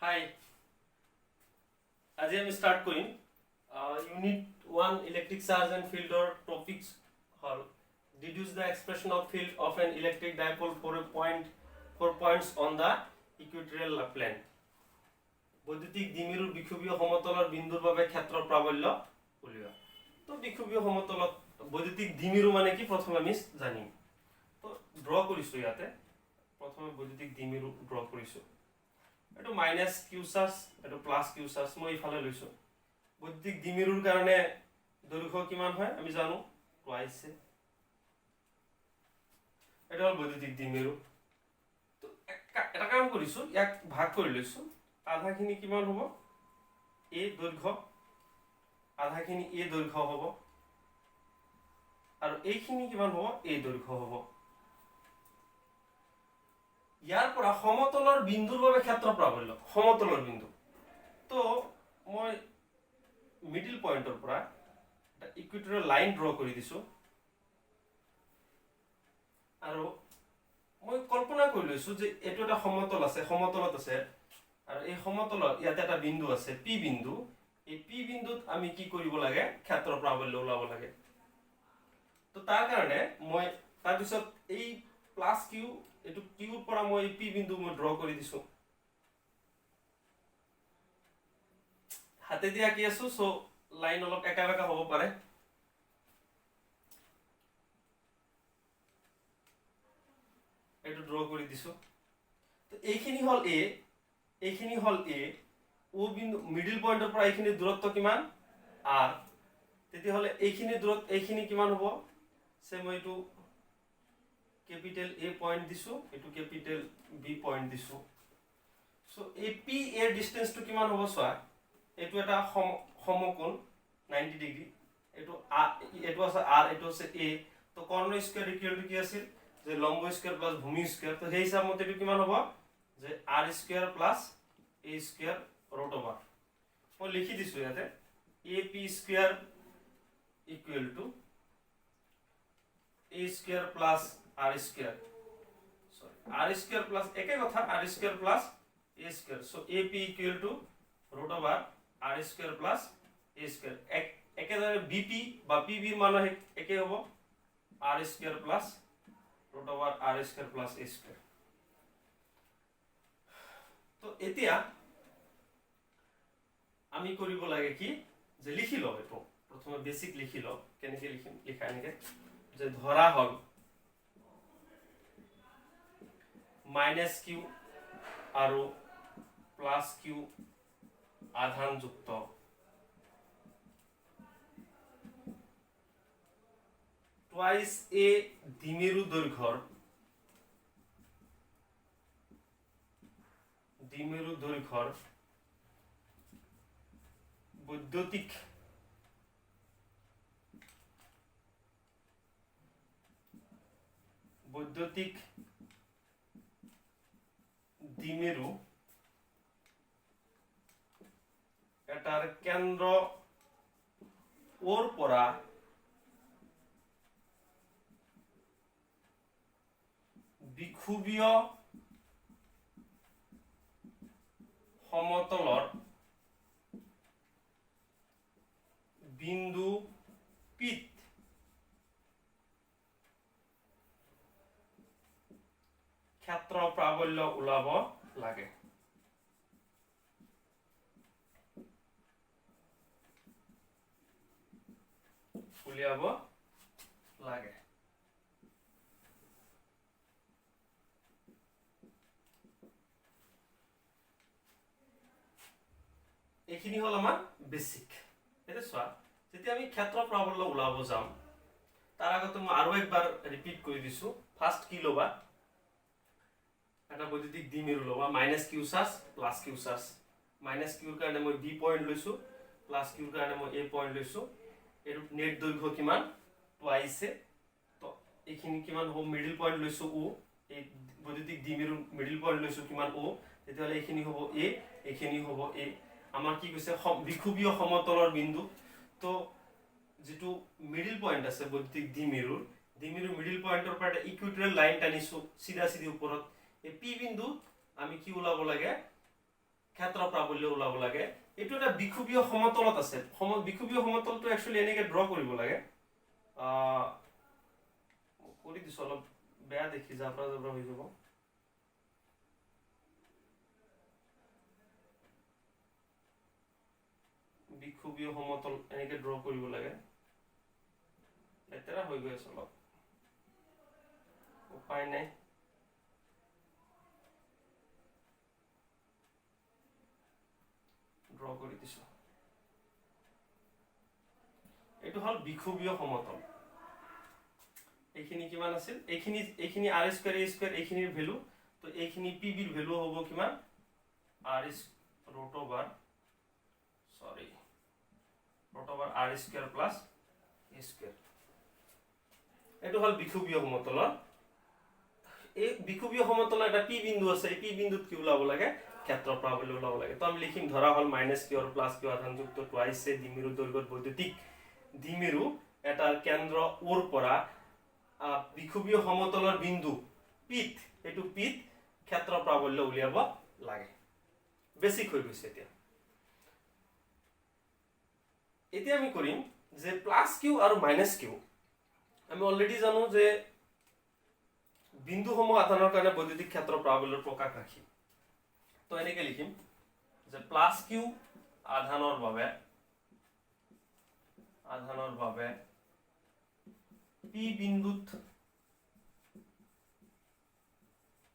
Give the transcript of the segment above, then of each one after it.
হাই, আজি আমি স্টাৰ্ট কৰিম ইউনিট 1 ইলেক্ট্ৰিক চাৰ্জ এন্ড ফিল্ডৰ টপিকস হল deduce the expression of field of an electric dipole for points on the equatorial plane. বৈদ্যুতিক দ্বিমেৰুৰ বিষুৱীয় সমতলৰ বিন্দুৰ বাবে ক্ষেত্ৰৰ প্ৰাবল্য উলিওৱা। তো বিষুৱীয় সমতলত বৈদ্যুতিক দ্বিমেৰু মানে কি প্ৰথমে আমি জানিম। তো ড্ৰ কৰিছো ইয়াতে, প্ৰথমে বৈদ্যুতিক দ্বিমেৰু ড্ৰ কৰিছো। এটো মাইনাস কিউ চাৰ্জ, এটো প্লাস কিউ চাৰ্জ মই ইফালে লৈছো। বৈদ্যুতিক দ্বিমেৰুৰ কাৰণে দৈৰ্ঘ্য কিমান হয় আমি জানো, টুৱাইস। এটা হল বৈদ্যুতিক দ্বিমেৰু। তো এটা কাম কৰিছো, ইয়াক ভাগ কৰি লৈছো। আধাখিনি কিমান হ'ব, এ দৈৰ্ঘ্য, আধাখিনি এ দৈৰ্ঘ্য হ'ব, আৰু এইখিনি কিমান হ'ব, এ দৈৰ্ঘ্য হ'ব। ইয়াৰ পৰা সমতলৰ বিন্দুৰ বাবে ক্ষেত্ৰ প্ৰাবল্য, সমতলৰ বিন্দু। তো মই মিডল পয়েন্টৰ পৰা এটা ইকুইটোৰিয়েল লাইন ড্ৰ কৰি দিছো, আৰু মই কল্পনা কৰি লৈছো যে এইটো এটা সমতল আছে, সমতলত আছে, আৰু এই সমতলত ইয়াতে এটা বিন্দু আছে পি বিন্দু। এই পি বিন্দুত আমি কি কৰিব লাগে, ক্ষেত্ৰ প্ৰাবল্য ওলাব লাগে। তো তাৰ কাৰণে মই তাৰপিছত এই প্লাস কিউ, এটো কিউৰ পৰা মই পি বিন্দু মই ড্ৰ কৰি দিছো। হাতে দিয়া কি আছো, সো লাইন অলপ একা বেকা হ'ব পাৰে। এটো ড্ৰ কৰি দিছো। তো এইখিনি হল এ, এইখিনি হল এ, ও বিন্দু মিডল পয়েন্টৰ পৰা এইখিনি দূৰত্ব কিমান, আৰ। তেতিয়াহলে এইখিনি দূৰত্ব, এইখিনি কিমান হ'ব, সে মই এইটো कैपिटल ए पॉइंट दिसु, एटु कैपिटल बी पॉइंट दिसु। सो ए पी एर डिस्टेंस टु किमान হ'ব সোয়া, এটু এটা সমকোণ 90 ডিগ্ৰী, এটু এটু আছে r, এটু আছে a। তো কর্ণ স্কয়ার ইকুয়াল টু কি আছিল, যে লম্ব স্কয়ার প্লাস ভূমি স্কয়ার। তো সেই হিসাব মতে এটু কিমান হ'ব, যে r square plus a square root over. মই লিখি দিছো ইয়াতে ap square equal to a square plus r square, sorry r square plus একে কথা r square plus a square. So ap equal to root over r square plus a square. একেদৰে bp বা pb ৰ মান একে হ'ব, r square plus root over r square plus a square. তো এতিয়া আমি কৰিব লাগে কি, যে লিখি লও। এটো প্ৰথমে বেসিক লিখি লও, কেনেকৈ লিখিম, লিখা এনেকৈ যে ধৰা হল মাইনাস কিউ আৰু প্লাস কিউ আধানযুক্ত টুৱাইস এ দ্বিমেৰু দৈৰ্ঘ্যৰ বৈদ্যুতিক দ্বিমেৰু এটাৰ কেন্দ্ৰ ওৰ পৰা বিষুৱীয় সমতলৰ বিন্দু পিত ক্ষেত্ৰ প্ৰাবল্য ওলাব লাগে। উলিয়াব লাগে। এইখিনি হল আমাৰ বেসিক। এটা চোৱা, যেতিয়া আমি ক্ষেত্ৰ প্ৰাবল্য ওলাব যাম, তাৰ আগতে মই আৰু একবাৰ ৰিপিট কৰি দিছো। ফাৰ্স্ট কি লবা, এটা বৈদ্যুতিক দ্বিমেৰু লবা, minus Q charge plus Q charge. Minus কিউৰ কাৰণে মই বি পয়েন্ট লৈছো, প্লাস কিউৰ কাৰণে মই এ পয়েন্ট লৈছো। এৰ নেট দৈৰ্ঘ্য কিমান, টুৱাইসে। তো এইখিনি কিমান হ'ব, মিডল পয়েন্ট লৈছো ও, এই বৈদ্যুতিক দ্বিমেৰু মিডল পয়েন্ট লৈছো কিমান ও, তেতিয়াহলে এইখিনি হ'ব এ, এইখিনি হ'ব এ। আমাৰ কি কৈছে, বিষুৱীয় সমতলৰ বিন্দু। তো যেটো মিডল পয়েন্ট আছে বৈদ্যুতিক দ্বিমেৰুৰ মিডল পয়েন্টৰ পৰা এটা ইকুইটোৰিয়েল লাইন টানিছো সিধা সিধি ওপৰত। এই পি বিন্দু আমি কি ওলাব লাগে, ক্ষেত্ৰ প্ৰাবল্য ওলাব লাগে এটো এটা বিখুবীয় সমতলত আছে বিখুবীয় সমতলটো একচুয়ালি এনেকে ড্ৰ কৰিব লাগে কৰি দিছো অলপ বেয়া দেখি জাবৰা জাবৰা হৈ যাব বিখুবীয় সমতল এনেকে ড্ৰ কৰিব লাগে লেতেৰা হৈ গৈ আছে অলপ উপায় নাই ড্ৰ কৰি দিছো এটো হল বিখুবীয় সমতল এইখিনি কিমান আছিল এইখিনি r স্কয়ার a স্কয়ার এইখিনিৰ ভ্যালু তো এইখিনি p বিৰ ভ্যালু হ'ব কিমান r root over r square plus a square এটো হল বিখুবীয় সমতলৰ এই বিখুবীয় সমতলৰ এটা p বিন্দু আছে এই p বিন্দুত কি ওলাব লাগে ক্ষেত্ৰ প্ৰাবল্য ওলাব লাগে তো আমি লিখিম ধৰা হল - q আৰু + q আধানযুক্ত টুৱাইস দ্বিমেৰু দৈৰ্ঘ্যৰ বৈদ্যুতিক দ্বিমেৰু এটা কেন্দ্ৰ ওৰ পৰা বিখুবীয় সমতলৰ বিন্দু পিত এটো পিত ক্ষেত্ৰ প্ৰাবল্য উলিয়াব লাগে বেসিক হৈ গৈছে এতিয়া আমি কৰিম যে +q আৰু -q আমি অলৰেডি জানো যে বিন্দুসমূহ আধানৰ কাৰণে বৈদ্যুতিক ক্ষেত্ৰ প্ৰাবল্যৰ প্ৰকাশ ৰাখি তো এনেকে লিখিম যে +q আধানৰ বাবে p বিন্দুত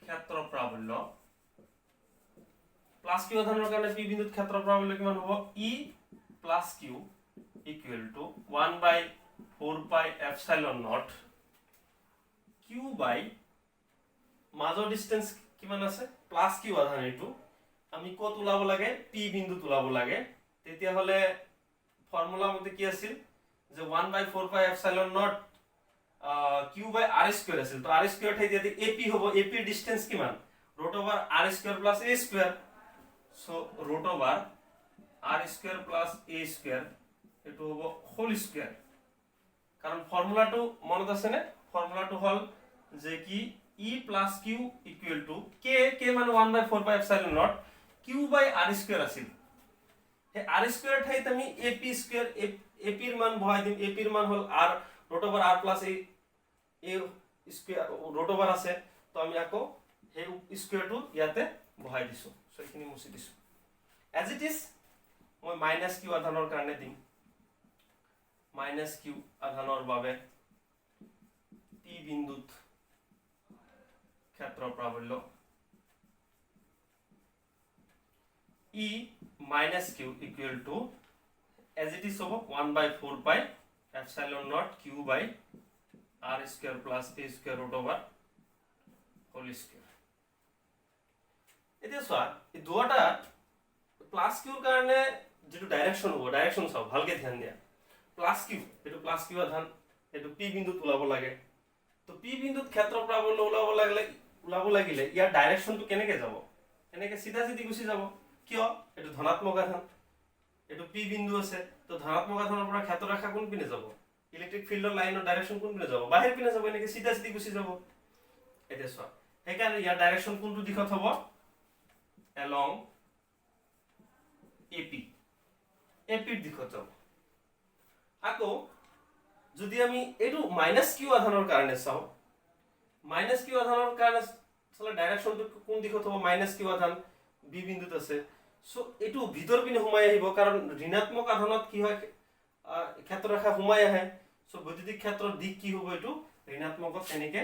ক্ষেত্ৰ প্ৰাবল্য +q আধানৰ কাৰণে p বিন্দুত ক্ষেত্ৰ প্ৰাবল্য কিমান হ'ব e + q = 1/4πε0 q by মাজৰ ডিসটেন্স কিমান আছে +q আধান এটো আমি কত উলাব লাগে p বিন্দুত উলাব লাগে তেতিয়া হলে ফর্মুলা মতে কি আছিল যে 1/4πε0 q by r স্কয়ার আছিল তো r স্কয়ার ঠাই দিয়া ap হ'ব ap এর ডিসটেন্স কিমান √r square + a square so √r square + a square এটো হ'ব হোল স্কয়ার কারণ ফর্মুলাটো মনত আছে নে ফর্মুলাটো হল যে কি e + q = k মানে 1/4πε0 q by r স্কয়ার আছিল হে r স্কয়ার ঠাইত আমি ap স্কয়ার ap এর মান বহাই দিম ap এর মান হল r √r + a স্কয়ার √r আছে তো আমি আকৌ হে স্কয়ারটো ইয়াতে বহাই দিছো সো এখিনি মুছি দিছো as it is মই -q আধানৰ কাৰণে দিম -q আধানৰ বাবে p বিন্দুত ক্ষেত্ৰ প্ৰাবল্য e - q = as it is হ'ব 1/4πε0 q by r square + a স্কয়ার √r হোল স্কয়ার এতিয়া সোয়া এই দুটা +q ৰ কাৰণে যেটো ডাইৰেকশন হ'ব ডাইৰেকশন চাও ভালকে ধ্যান দিয়া +q এটো +q আধান এটো p বিন্দুত ওলাব লাগে তো p বিন্দুত ক্ষেত্ৰ প্ৰাবল্য ওলাব লাগিলে ইয়াৰ ডাইৰেকশনটো কেনেকে যাব এনেকে সিধা সিধি গুছি যাব কিয় এটো ধনাত্মক আধান এটো p বিন্দু আছে তো ধনাত্মক আধানৰ পৰা ক্ষেত্ৰ ৰেখা কোন পিনে যাব ইলেক্ট্ৰিক ফিল্ডৰ লাইনৰ ডাইৰেকশন কোন পিনে যাব বাহিৰ পিনে যাব এনেকে সিধা সিধি গুছি যাব এটা সোয়া হেকাৰণে ইয়াৰ ডাইৰেকশন কোনটো দিশত হ'ব along ap ৰ দিশত যাব আকৌ যদি আমি এটো -q আধানৰ কাৰণে চাও -q আধানৰ কাৰণে চলে ডাইৰেকশনটো কোন দিশত হ'ব -q আধান b বিন্দুত আছে সো এটো ভিতৰ পিনে সোমাই আহিব কাৰণ ঋণাত্মক আধানত কি হয় ক্ষেত্ৰ ৰেখা সোমাই আহে সো বৈদ্যুতিক ক্ষেত্ৰৰ দিক কি হ'ব এটো ঋণাত্মকত এনেকে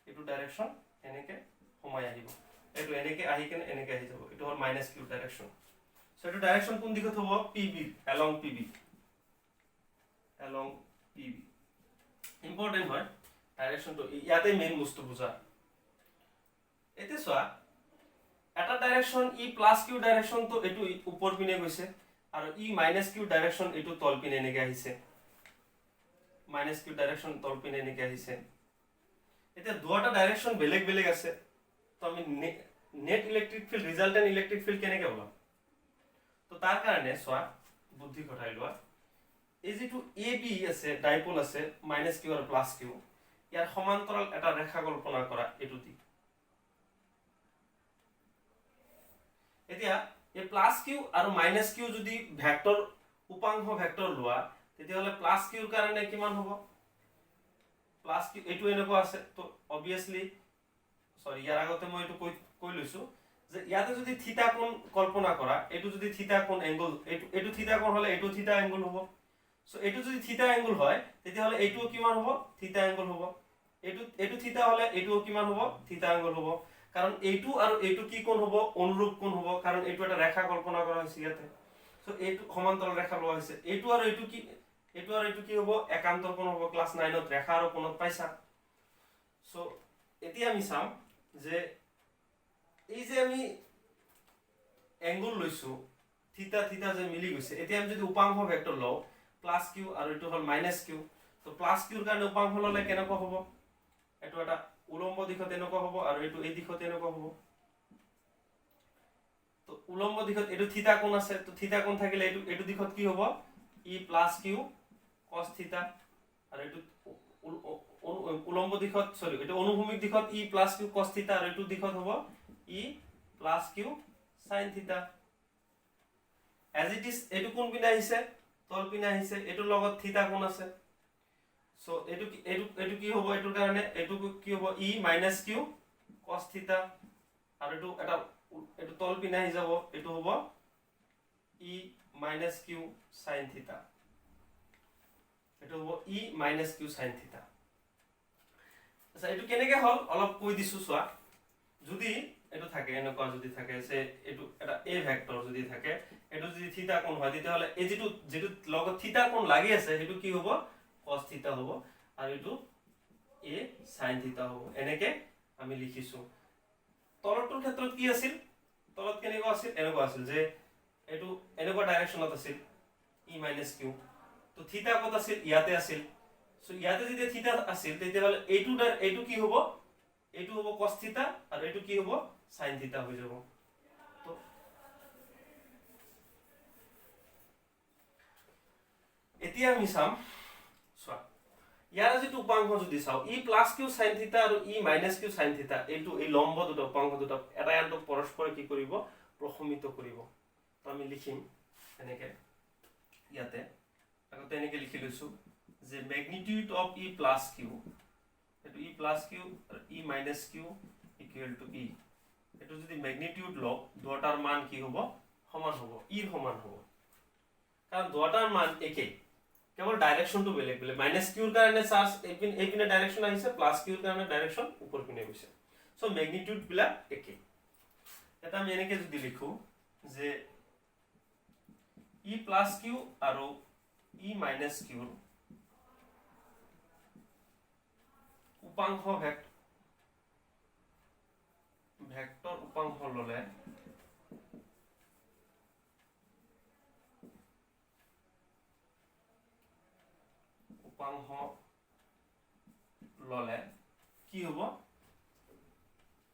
এটো ডাইৰেকশন এনেকে সোমাই আহিব এটো এনেকে আহি কেনে এনেকে আহি যাব এটো হল -q ডাইৰেকশন সো এটো ডাইৰেকশন কোন দিশত হ'ব pb along pb ইম্পৰ্টেন্ট হয় ডাইৰেকশনটো ইয়াতে মেইন বস্তু বুজা এতে সোয়া এটা ডাইৰেকশন e + q ডাইৰেকশন তো এটো উপৰ পিনে গৈছে আৰু e - q ডাইৰেকশন এটো তল পিনে এনেকে আহিছে -q ডাইৰেকশন তল পিনে এনেকে আহিছে এটা দুটা ডাইৰেকশন বেলেগ বেলেগ আছে তো আমি net electric field resultant electric field কেনেকে ওলাম তো তাৰ কাৰণে সোয়া বুদ্ধি ঘটাই লোৱা এই যেটো ab আছে ডাইপোল আছে -q আৰু +q ইয়াৰ সমান্তৰাল এটা ৰেখা কল্পনা কৰা এটো দি এতিয়া এই প্লাস কিউ আৰু মাইনাস কিউ যদি ভেক্টৰ উপাংশ ভেক্টৰ লোৱা তেতিয়াহলে প্লাস কিউৰ কাৰণে কিমান হ'ব প্লাস কিউ এটো এনেকুৱা আছে তো অবিয়াসলি সৰি ইয়াৰ আগতে মই এটো কৈ লৈছো যে ইয়াতে যদি থিটা কোণ কল্পনা কৰা এটো যদি থিটা কোণ এংগল এটো থিটা কোণ হলে এটো থিটা এংগল হ'ব সো এটো যদি থিটা এংগল হয় তেতিয়াহলে এটো কিমান হ'ব থিটা এংগল হ'ব এটো থিটা হলে এটো কিমান হ'ব থিটা এংগল হ'ব কাৰণ এটো আৰু এটো কি কোণ হ'ব অনুৰূপ কোণ হ'ব কাৰণ এটো এটা ৰেখা কল্পনা কৰা হৈছে ইয়াতে সো এটো সমান্তৰাল ৰেখা লোৱা হৈছে এটো আৰু এটো কি হ'ব একান্তৰ কোণ হ'ব ক্লাস 9 ত ৰেখা আৰু কোণত পাইছা সো এতিয়া আমি চাম যে এই যে আমি এংগল লৈছো থিটা থিটা যে মিলি গৈছে এতিয়া আমি যদি উপাংশ ভেক্টৰ লও প্লাস কিউ আৰু এটো হল মাইনাস কিউ তো প্লাস কিউৰ কাৰণে উপাংশ ললে কেনেকুৱা হ'ব এটো এটা উলম্ব দিশত এনেকুৱা হ'ব আৰু এটো এই দিশত এনেকুৱা হ'ব তো উলম্ব দিশত এটো থিটা কোণ আছে তো থিটা কোণ থাকিলে এটো দিশত কি হ'ব ই প্লাস কিউ cos থিটা আৰু এটো উলম্ব দিশত সৰি এটা অনুভূমিক দিশত ই প্লাস কিউ cos থিটা আৰু এটো দিশত হ'ব ই প্লাস কিউ sin থিটা as it is এটো কোন পিনে আহিছে তল পিনে আহিছে এটো লগত থিটা কোণ আছে সো এটো কি হ'ব এটোৰ কাৰণে এটো কি হ'ব ই মাইনাস কিউ cos থিটা আৰু এটো তল পিনে আহি যাব এটো হ'ব ই মাইনাস কিউ sin থিটা এটো হ'ব ই মাইনাস কিউ sin থিটা আচ্ছা এটো কেনেকে হল অলপ কৈ দিছো সোয়া যদি এটো থাকে এনেকুৱা যদি থাকে যে এটো এটা এ ভেক্টৰ যদি থাকে এটো যদি থিটা কোণ হয় তেতিয়াহলে এই যেটো লগত থিটা কোণ লাগি আছে হেতু কি হ'ব cos থিটা হ'ব আৰু এটো এ sin থিটা হ'ব এনেকে আমি লিখিছো তলটোৰ ক্ষেত্ৰত কি আছিল তলত কেনেকুৱা আছিল যে এটো এনেকুৱা ডাইৰেকশনত আছিল ই মাইনাস কিউ তো থিটা কত আছিল ইয়াতে আছিল সো ইয়াতে যদি থিটা আছিল তেতিয়াহলে এইটো কি হ'ব এইটো হ'ব cos থিটা আৰু এইটো কি হ'ব sin থিটা হৈ যাব তো এতিয়া আমি চাম সোয়া ইয়াৰ যেটো উপাংশ যদি চাও ই প্লাস কিউ sin থিটা আৰু ই মাইনাস কিউ sin থিটা এইটো এই লম্ব দুটো উপাংশ দুটো এটা আনটো পৰস্পৰ কি কৰিব প্ৰশমিত কৰিব তো আমি লিখিম এনেকে ইয়াতে আগতে এনেকে লিখি লৈছো যে magnitude of E plus Q এটো ই প্লাস কিউ আৰু E minus Q equal to E এটো যদি ম্যাগনিটিউড লও দুটাৰ মান কি হ'ব সমান হ'ব ইৰ সমান হ'ব কাৰণ দুটাৰ মান একে কেৱল ডাইৰেকশনটো বেলেগ বেলেগ মাইনাস কিউৰ কাৰণে চাৰ্জ এইপিনে ডাইৰেকশন আহিছে প্লাস কিউৰ কাৰণে ডাইৰেকশন ওপৰ পিনে গৈছে সো ম্যাগনিটিউড বিলাক একে এটা আমি এনেকে যদি লিখো যে ই প্লাস কিউ আৰু ই মাইনাস কিউৰ উপাংশ ভেক্টৰ উপাংশ ললে কি হ'ব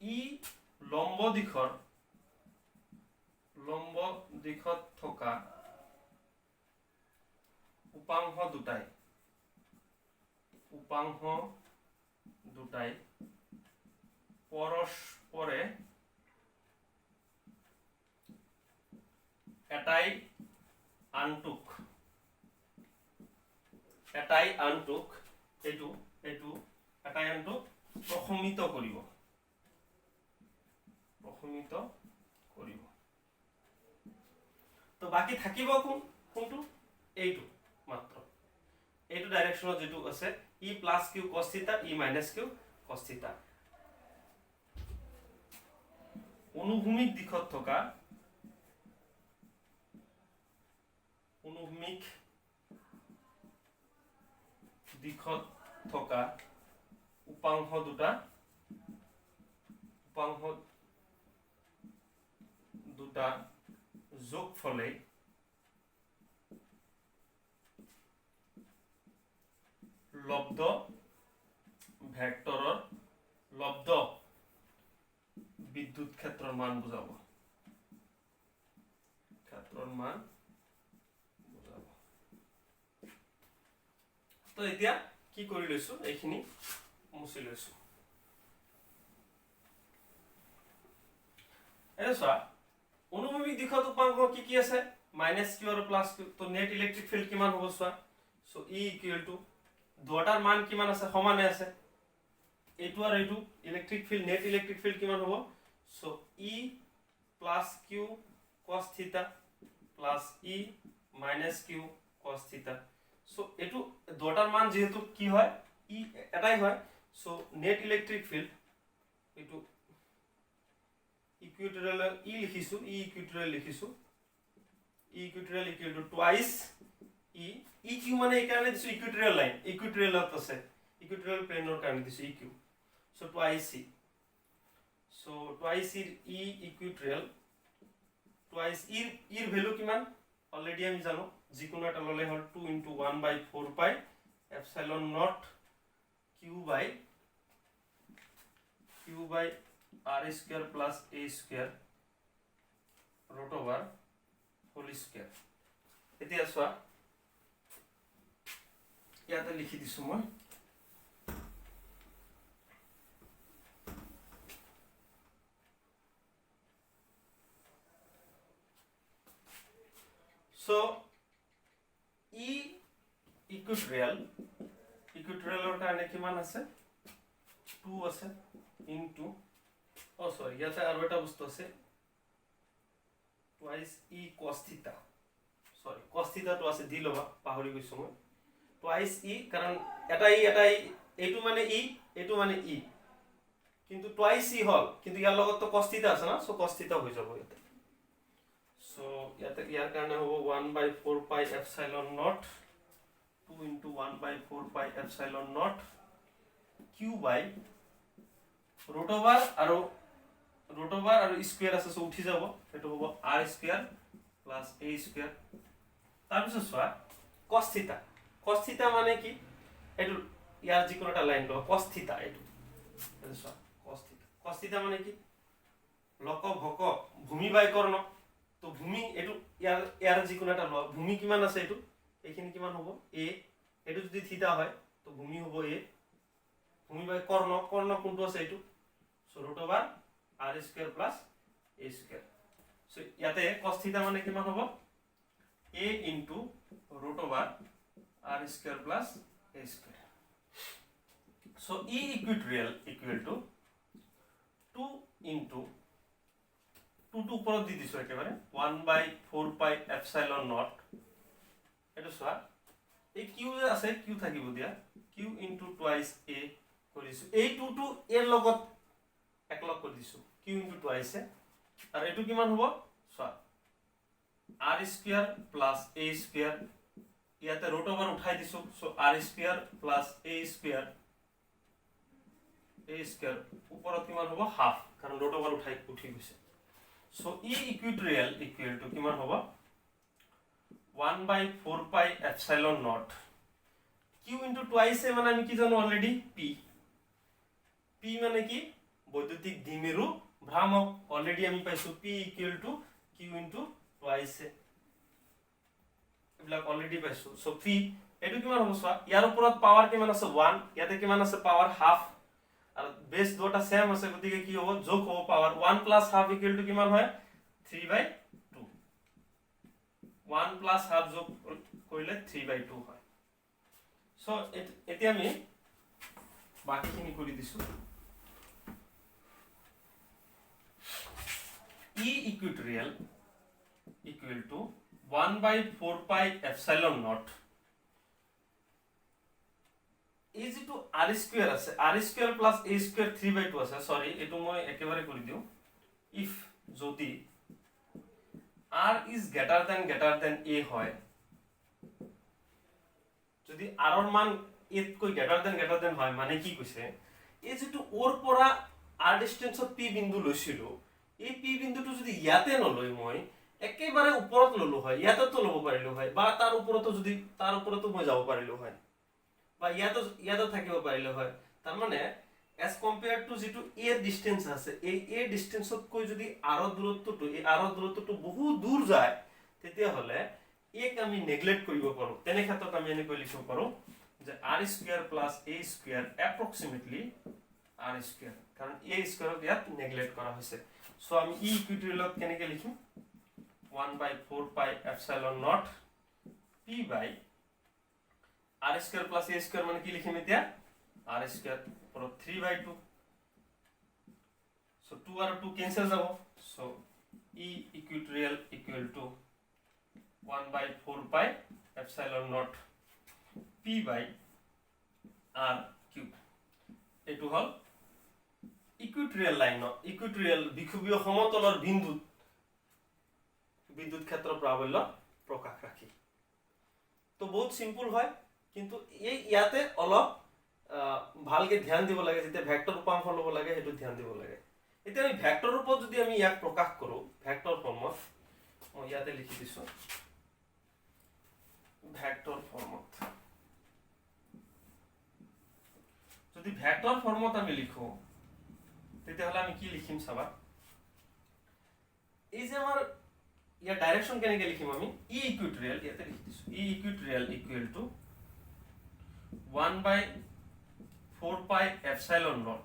ই লম্ব দিশত থকা উপাংশ দুটাই পৰস্পৰে এটাই আনটোক এটাই আনটোক প্ৰশমিত কৰিব তো বাকি থাকিব কোনটো এইটো মাত্ৰ এইটো ডাইৰেকশনত যেটো আছে ই প্লাস কিউ cos থিটা ই মাইনাস কিউ cos থিটা অনুভূমিক দিশত থকা উপাংশ দুটা যোগফলে লব্ধ ভেক্টৰৰ লব্ধ বিদ্যুৎ ক্ষেত্ৰৰ মান বুজাব তো এতিয়া কি কৰি লৈছো এইখিনি মুছি লৈছো এসা অনুভূমিক দিশত উপাংশ কি কি আছে মাইনাস কিউ আৰু প্লাস কিউ তো নেট ইলেক্ট্ৰিক ফিল্ড কিমান হ'ব চোৱা সো ই ইকুৱেল টু দুটাৰ মান কিমান আছে সমানে আছে এইটো আৰু এইটো electric field net electric field কিমান হ'ব সো ই প্লাস কিউ cos থিটা plus E minus Q cos থিটা সো এইটো দুটাৰ মান যেহেতু কি হয় ই এটাই হয় সো নেট ইলেক্ট্ৰিক ফিল্ড এইটো ইকুইটোৰিয়েল ই লিখিছো ই ইকুইটোৰিয়েল লিখিছো E equatorial equal to twice E Q মানে এই কাৰণে দিছো ইকুইটোৰিয়েল লাইন ইকুইটোৰিয়েলত আছে ইকুইটোৰিয়েল প্লেনৰ কাৰণে দিছো ই কিউ সো টুৱাইস ই ইকুইটোৰিয়েল টুৱাইস ইৰ ভ্যালু কিমান অলৰেডি আমি জানো যিকোনো এটা ললে হল 2 * 1/4 pi epsilon not q by r square plus a square root over whole square এতিয়া চোৱা ইয়াতে লিখি দিছো মই so e ইকুইটোৰিয়েলৰ কাৰণে কিমান আছে 2 আছে into sorry ইয়াতে আৰু এটা বস্তু আছে twice e cos theta sorry cos theta তো আছে দি লবা পাহৰি গৈছো মই twice e কাৰণ এটা এইটো মানে e এইটো মানে e কিন্তু twice e হল কিন্তু ইয়াৰ লগত তো cos theta আছে না সো cos theta হৈ যাব ইয়াতে সো ইয়াতে ইয়াৰ কাৰণে হ'ব 1/4 pi epsilon not 2 * 1/4 pi epsilon not q by root over আৰু স্কয়াৰ আছে সো উঠি যাব এটো হ'ব r square plus a square তাৰ পিছত চোৱা cos থিটা মানে কি এটো ইয়াৰ যিকোনো এটা লাইন ল cos থিটা এটো চোৱা cos থিটা মানে কি লক ভক ভূমি বাই কৰ্ণ তো ভূমি এটো ইয়াৰ যিকোনো এটা ল ভূমি কিমান আছে এটো এইখিনি কিমান হ'ব a এটো যদি থিটা হয় তো ভূমি হ'ব a ভূমি বাই কৰ্ণ কোনটো আছে এটো so root over r square plus a square so ইয়াতে cos theta মানে কিমান হ'ব a into root over r square plus a square so e equatorial equal to 2 into 2 ওপৰত দি দিছো একেবাৰে 1/4 পাই এপসাইলন নট এটো চোৱা এই q আছে q থাকিব দিয়া q into twice a কৰিছো এই 2 এৰ লগত একলগ কৰি দিছো q into twice আৰু এটো কিমান হ'ব চোৱা r square plus a square ইয়াতে ৰুট ওভাৰ উঠাই দিছো so r square plus a square ওপৰত কিমান হ'ব হাফ কাৰণ ৰুট ওভাৰ উঠি গৈছে so e equatorial equal two কিমান হ'ব 1/4 pi epsilon not q into twice মানে আমি কি জানো অলৰেডি p মানে কি বৈদ্যুতিক দ্বিমেরু ভ্রামক অলরেডি আমি পাইছো p = q into twice এবিলাক already পাইছো সো p এটো কিমান হ'ব সোৱা ইয়াৰ ওপৰত পাৱাৰ কিমান আছে 1 ইয়াতে কিমান আছে পাৱাৰ হাফ আৰু বেস দুটা সেম আছে গতিকে কি হ'ব যোগ হ'ব পাৱাৰ 1 + হাফ = কিমান হয় 3/2 1 + হাফ যোগ কৰিলে 3/2 হয় সো এতিয়া আমি বাকিখিনি কৰি দিছো E equatorial equal to 1/4 pi epsilon naught is to r square আছে r square plus a square 3/2 আছে সরি এটো মই একেবারে কৰি দিও if যদি r is greater than a হয় যদি r এর মান a কৈ greater than হয় মানে কি কৈছে এই যেটো ওর পৰা r ডিসটেন্সত p বিন্দু লৈছিলো এই p বিন্দুটো যদি ইয়াতে নলই মই একেবাৰে ওপৰত ললো হয় ইয়াতে তো লব পাৰিলো হয় বা তাৰ ওপৰতো মই যাব পাৰিলো হয় বা ইয়াতে থাকিব পাৰিলো হয় তাৰ মানে as compared to যেটো a ডিসটেন্স আছে এই a ডিসটেন্সত কৈ যদি r দূৰত্বটো বহুত দূৰ যায় তেতিয়া হলে এক আমি নেগলেক্ট কৰিব পাৰো তেনে ক্ষেত্ৰত আমি এনে কৈ লিখিব পাৰো যে r² + a² approximately r square, কাৰণ a স্কয়াৰক ইয়াত নেগলেক্ট কৰা হৈছে। সো আমি e ইকুইটোৰিয়েলত কেনেকৈ লিখিম 1/4 pi epsilon naught p by r square plus a square মানে কি লিখিম এতিয়া r স্কয়ার ওপৰত 3/2। সো 2 আৰু 2 কেনসেল যাব। So e equatorial equal to 1/4 pi epsilon naught p by r cube. এটো হল ইকুইটোৰিয়েল লাইনত ইকুইটোৰিয়েল বিক্ষোভীয় সমতলৰ বিন্দুত বিদ্যুৎ ক্ষেত্র প্রাবল্য প্রকাশ রাখি। তো বহুত সিম্পল হয়, কিন্তু এই ইয়াতে অলপ ভালকে ধ্যান দিব লাগে, যেতিয়া ভেক্টর রূপাংশ লব লাগে সেইটো ধ্যান দিব লাগে। এতিয়া আমি ভেক্টর রূপত যদি আমি ইয়াক প্রকাশ কৰো ভেক্টর ফর্মত, মই ইয়াতে লিখি দিছো ভেক্টর ফর্মত। যদি ভেক্টর ফর্মত আমি লিখো তেতিয়াহলে আমি কি লিখিম চাবা, এই যে আমার ইয়াৰ ডাইৰেকশন কেনেকৈ লিখিম আমি e ইকুইটোৰিয়েল ইয়াতে লিখি দিছো e equatorial equal to 1/4 pi epsilon naught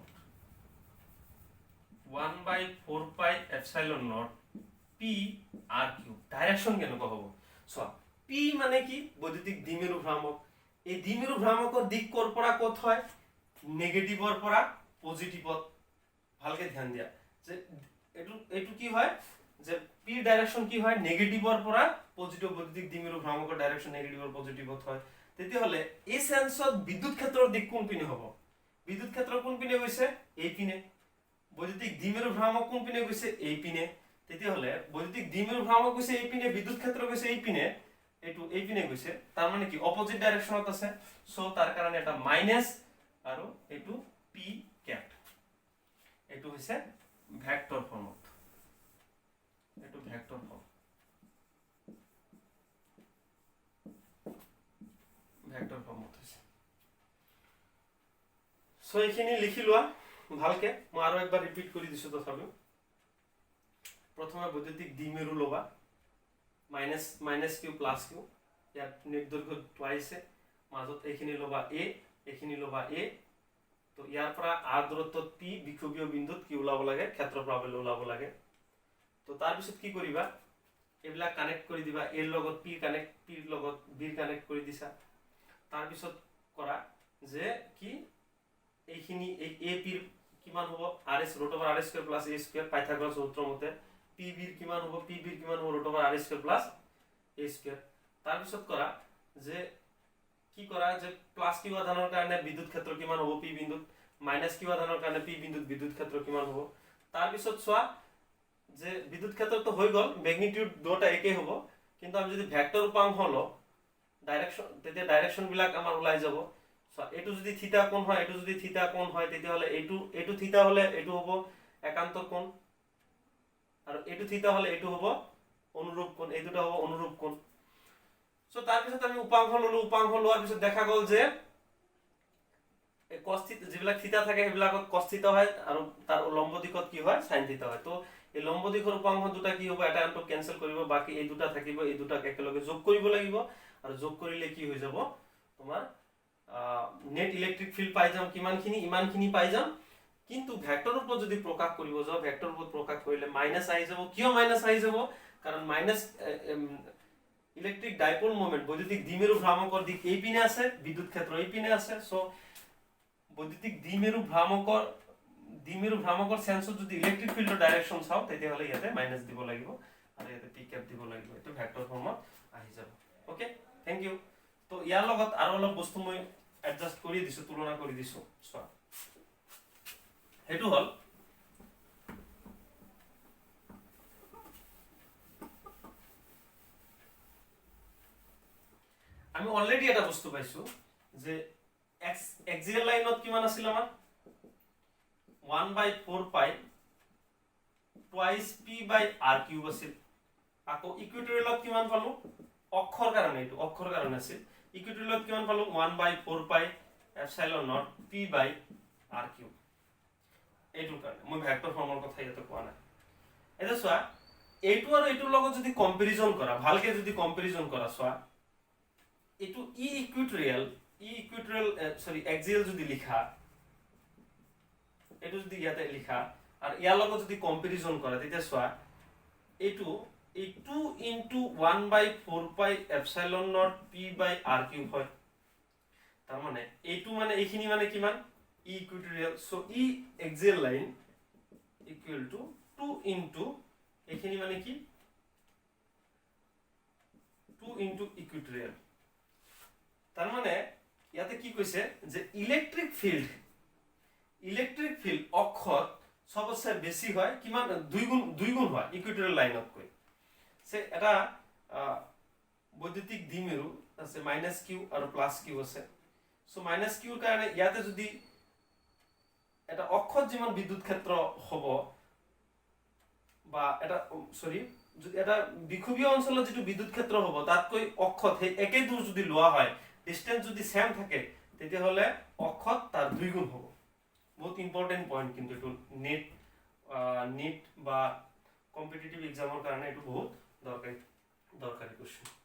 1/4 pi epsilon naught p r cube. Direction কেনেকৈ হ'ব চোৱা, p মানে কি বৈদ্যুতিক দ্বিমেৰু ভ্ৰামক। এই দ্বিমেৰু ভ্ৰামকৰ দিক কৰ পৰা ক'ত হয়, নেগেটিভৰ পৰা পজিটিভত। ভালকে ধ্যান দিয়া যে এইটো কি হয় যে p ডাইরেকশন কি হয় নেগেটিভৰ পৰা পজিটিভ, বৈদ্যুতিক দ্বিমেৰু ভ্ৰামকৰ ডাইৰেকশন নেগেটিভৰ পজিটিভত হয়। তেতিয়াহলে এই সেন্সত বিদ্যুৎ ক্ষেত্ৰৰ দিক কোন পিনে হ'ব, বিদ্যুৎ ক্ষেত্ৰ কোন পিনে গৈছে এই পিনে, বৈদ্যুতিক দ্বিমেৰু ভ্ৰামক কোন পিনে গৈছে এই পিনে। তেতিয়াহলে বৈদ্যুতিক দ্বিমেৰু ভ্ৰামক গৈছে এই পিনে, বিদ্যুৎ ক্ষেত্ৰ গৈছে এই পিনে, এইটো এই পিনে গৈছে, তাৰ মানে কি অপোজিট ডাইৰেকশনত আছে। সো তাৰ কাৰণে এটা মাইনাস আৰু এইটো p ক্যাপ। এইটো হৈছে ভেক্টৰ ফৰ্মত, এইটো ভেক্টৰ ফৰ্ম, ভেক্টৰ ফৰ্মত হৈছে। সো এইখিনি লিখি লোৱা ভালকে, মই আৰু একবাৰ ৰিপিট কৰি দিছো। তথাপিও প্ৰথমে বৈদ্যুতিক দ্বিমেৰু লবা minus minus Q plus Q, ইয়াত নিৰ্দৈৰ্ঘ্য টুৱাইছে, মাজত এইখিনি লবা a, এইখিনি লবা a। তো ইয়াৰ পৰা r দূৰত্বত p বিক্ষোভীয় বিন্দুত কি ওলাব লাগে ক্ষেত্ৰ প্ৰাবল্য ওলাব লাগে। তো তাৰ পিছত কি কৰিবা, এইবিলাক কানেক্ট কৰি দিবা, এৰ লগত p কানেক্ট, p ৰ লগত b কানেক্ট কৰি দিছা। তাৰ পিছত কৰা যে কি এইখিনি এই a p ৰ কিমান হ'ব rs √r² + a² পাইথাগোৰাছ সূত্ৰ মতে, p b ৰ কিমান হ'ব p b ৰ কিমান হ'ব √r² + a²। তাৰ পিছত কৰা যে কি কৰা যে প্লাস কিউ আধানৰ কাৰণে বিদ্যুৎ ক্ষেত্ৰ কিমান হ'ব p বিন্দুত, মাইনাস কিউ আধানৰ কাৰণে p বিন্দুত বিদ্যুৎ ক্ষেত্ৰ কিমান হ'ব। তাৰ পিছত চোৱা যে বিদ্যুৎ ক্ষেত্ৰ তো হৈ গল, ম্যাগনিটিউড দুটা একেই হ'ব, কিন্তু আমি যদি ভেক্টৰ ৰূপাংশ লওঁ ডাইৰেকশন, তেতিয়া ডাইৰেকশন বিলাক আমাৰ ওলাই যাব। সো এটো যদি থিটা কোণ হয়, এটো যদি থিটা কোণ হয়, তেতিয়াহলে এটো থিটা হলে এটো হ'ব একান্তৰ কোণ, আৰু এটো থিটা হলে এটো হ'ব অনুৰূপ কোণ, এই দুটা হ'ব অনুৰূপ কোণ। সো তাৰ পিছত আমি উপাংশ ললো, উপাংশ লোৱাৰ পিছত দেখা গল যে cos থিটা যিবিলাক থিটা থাকে সেইবিলাকত cos থিটা হয়, আৰু তাৰ লম্ব দিশত কি হয় sin থিটা হয়। তো এই লম্ব দিশৰ উপাংশ দুটা কি হ'ব, এটা আনটো ক্যান্সেল কৰিব, বাকি এই দুটা থাকিব, এই দুটাক একেলগে যোগ কৰিব লাগিব, আৰু যোগ কৰিলে কি হৈ যাব তোমাৰ নেট ইলেক্ট্ৰিক ফিল্ড পাই যাম কিমানখিনি, ইমানখিনি পাই যাম। কিন্তু ভেক্টৰ ৰূপত যদি প্ৰকাশ কৰিব যাও, ভেক্টৰ ৰূপত প্ৰকাশ কৰিলে মাইনাস আহি যাব। কিয় মাইনাস আহি যাব, কাৰণ মাইনাস ইলেক্ট্ৰিক ডাইপোল মোমেন্ট বৈদ্যুতিক দ্বিমেৰু ভ্ৰামকৰ দিক এই পিনে আছে, বিদ্যুৎ ক্ষেত্ৰ এই পিনে আছে। সো বৈদ্যুতিক দ্বিমেৰু ভ্ৰামকৰ সেন্সত যদি ইলেক্ট্ৰিক ফিল্ডৰ ডাইৰেকশন চাও তেতিয়াহলে ইয়াতে মাইনাস দিব লাগিব আৰু ইয়াতে p ক্যাপ দিব লাগিব, এটো ভেক্টৰ ফৰ্মত আহি যাব। Okay, thank you. তো ইয়াৰ লগত আৰু অলপ বস্তু মই এডজাস্ট কৰি দিছো, তুলনা কৰি দিছো। চোৱা হেতু হল আমি অলৰেডি এটা বস্তু পাইছো যে এক্সিয়েল লাইনত কিমান আছিল আমাৰ 1/4 পাই twice p by r cube আছিল। আকৌ ইকুইটোৰিয়েলত কিমান পালো, অক্ষৰ কাৰণে এইটো অক্ষৰ কাৰণে আছিল, ইকুইটোৰিয়েলত কিমান পালো 1/4 pi epsilon naught p by r cube. এইটো কাৰণে মই ভেক্টৰ ফৰ্মৰ কথা ইয়াতে কোৱা নাই। এটা চোৱা এইটো আৰু এইটোৰ লগত যদি কম্পাৰিজন কৰা, ভালকে যদি কম্পাৰিজন কৰা, চোৱা এইটো ইকুইটোৰিয়েল সৰি এক্সিয়েল যদি লিখা এইটো যদি ইয়াতে লিখা আৰু ইয়াৰ লগত যদি কম্পেৰিজন কৰে তেতিয়া চোৱা এইটো 2 into 1 by 4 pi epsilon naught p by r cube হয় তাৰ মানে এইটো মানে এইখিনি মানে কিমান equatorial so E axial line equal to 2 into এইখিনি মানে কি 2 into ইকুইটোৰিয়েল তাৰ মানে ইয়াতে কি কৈছে যে ইলেক্ট্ৰিক ফিল্ড অক্ষত সবতছে বেছি হয় কিমান দুই গুণ হয় ইকুইটোৰিয়েল লাইনতকৈ সে এটা বৈদ্যুতিক দ্বিমেৰু আছে -q আৰু +q আছে সো -q ৰ কাৰণে ইয়াতে যদি এটা অক্ষত যিমান বিদ্যুৎ ক্ষেত্ৰ হ'ব বা এটা সৰি যদি এটা বিক্ষোভীয় অঞ্চলত যেটো বিদ্যুৎ ক্ষেত্ৰ হ'ব তাতকৈ অক্ষত হে একে দূৰ যদি লোৱা হয় ডিসটেন্স যদি সেম থাকে তেতিয়া হলে অক্ষত তাৰ দুই গুণ হ'ব বহুত ইম্পৰ্টেন্ট পইণ্ট কিন্তু এটো নেট বা কম্পিটিটিভ এক্সামৰ কাৰণে এটো বহুত দৰকাৰী কোৱেশ্চন